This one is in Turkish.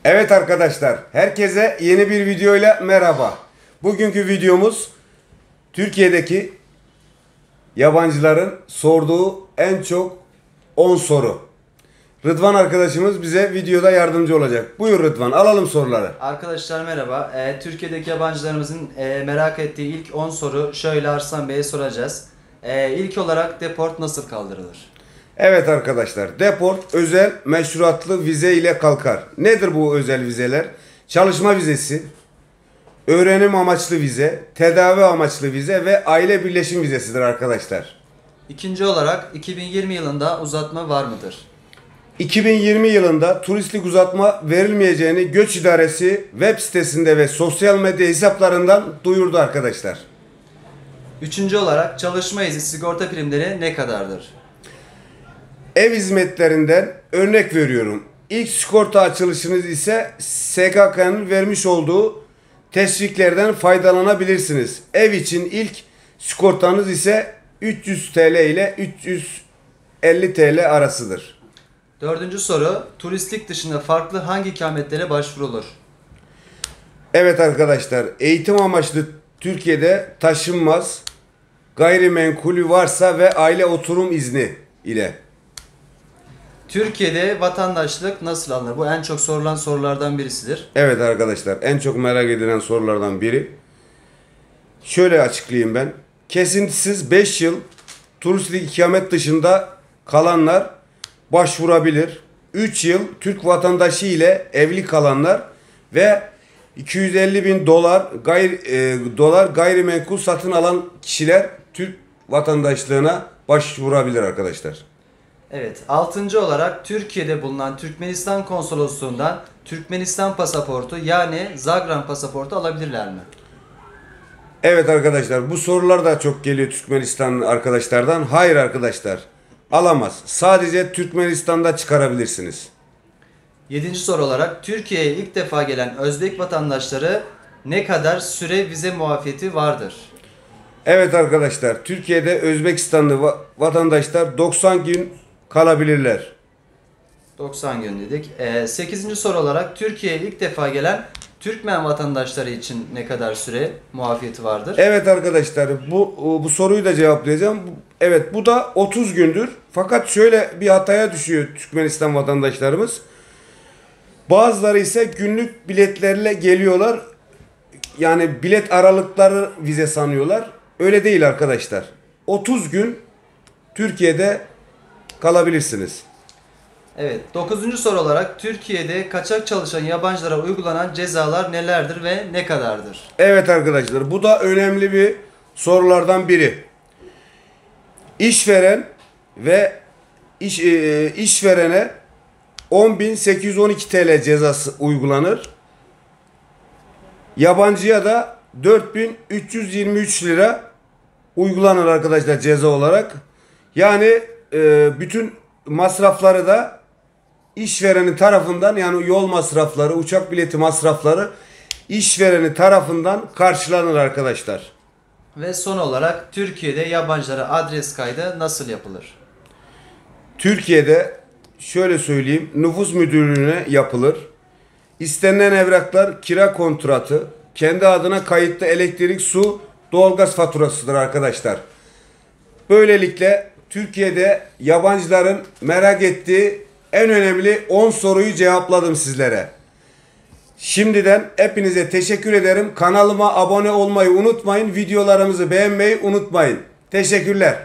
Evet arkadaşlar, herkese yeni bir videoyla merhaba. Bugünkü videomuz Türkiye'deki yabancıların sorduğu en çok 10 soru. Rıdvan arkadaşımız bize videoda yardımcı olacak. Buyur Rıdvan, alalım soruları. Arkadaşlar merhaba. Türkiye'deki yabancılarımızın merak ettiği ilk 10 soru şöyle Arslan Bey'e soracağız. İlk olarak deport nasıl kaldırılır? Evet arkadaşlar, deport özel meşruatlı vize ile kalkar. Nedir bu özel vizeler? Çalışma vizesi, öğrenim amaçlı vize, tedavi amaçlı vize ve aile birleşim vizesidir arkadaşlar. İkinci olarak 2020 yılında uzatma var mıdır? 2020 yılında turistlik uzatma verilmeyeceğini Göç İdaresi web sitesinde ve sosyal medya hesaplarından duyurdu arkadaşlar. Üçüncü olarak çalışma izni sigorta primleri ne kadardır? Ev hizmetlerinden örnek veriyorum. İlk sigorta açılışınız ise SGK'nın vermiş olduğu teşviklerden faydalanabilirsiniz. Ev için ilk sigortanız ise 300 TL ile 350 TL arasıdır. Dördüncü soru, turistlik dışında farklı hangi ikametlere başvurulur? Evet arkadaşlar, eğitim amaçlı Türkiye'de taşınmaz, gayrimenkulü varsa ve aile oturum izni ile. Türkiye'de vatandaşlık nasıl alınır? Bu en çok sorulan sorulardan birisidir. Evet arkadaşlar, en çok merak edilen sorulardan biri. Şöyle açıklayayım ben. Kesintisiz 5 yıl turistlik ikamet dışında kalanlar başvurabilir. 3 yıl Türk vatandaşı ile evli kalanlar ve 250 bin dolar gayrimenkul satın alan kişiler Türk vatandaşlığına başvurabilir arkadaşlar. Evet, altıncı olarak Türkiye'de bulunan Türkmenistan konsolosluğundan Türkmenistan pasaportu yani Zagran pasaportu alabilirler mi? Evet arkadaşlar, bu sorular da çok geliyor Türkmenistan arkadaşlardan. Hayır arkadaşlar, alamaz. Sadece Türkmenistan'da çıkarabilirsiniz. Yedinci soru olarak Türkiye'ye ilk defa gelen Özbek vatandaşları ne kadar süre vize muafiyeti vardır? Evet arkadaşlar, Türkiye'de Özbekistanlı vatandaşlar 90 gün kalabilirler. 90 gün dedik. Sekizinci soru olarak Türkiye'ye ilk defa gelen Türkmen vatandaşları için ne kadar süre muafiyeti vardır? Evet arkadaşlar, bu soruyu da cevaplayacağım. Evet, bu da 30 gündür. Fakat şöyle bir hataya düşüyor Türkmenistan vatandaşlarımız. Bazıları ise günlük biletlerle geliyorlar. Yani bilet aralıkları vize sanıyorlar. Öyle değil arkadaşlar. 30 gün Türkiye'de kalabilirsiniz. Evet, dokuzuncu soru olarak Türkiye'de kaçak çalışan yabancılara uygulanan cezalar nelerdir ve ne kadardır? Evet arkadaşlar, bu da önemli bir sorulardan biri. İşveren ve işverene 10.812 TL cezası uygulanır. Yabancıya da 4.323 lira uygulanır arkadaşlar ceza olarak. Yani bütün masrafları da işvereni tarafından, yani yol masrafları, uçak bileti masrafları işvereni tarafından karşılanır arkadaşlar. Ve son olarak Türkiye'de yabancılara adres kaydı nasıl yapılır? Türkiye'de şöyle söyleyeyim, nüfus müdürlüğüne yapılır. İstenilen evraklar kira kontratı, kendi adına kayıtlı elektrik, su, doğalgaz faturasıdır arkadaşlar. Böylelikle Türkiye'de yabancıların merak ettiği en önemli 10 soruyu cevapladım sizlere. Şimdiden hepinize teşekkür ederim. Kanalıma abone olmayı unutmayın. Videolarımızı beğenmeyi unutmayın. Teşekkürler.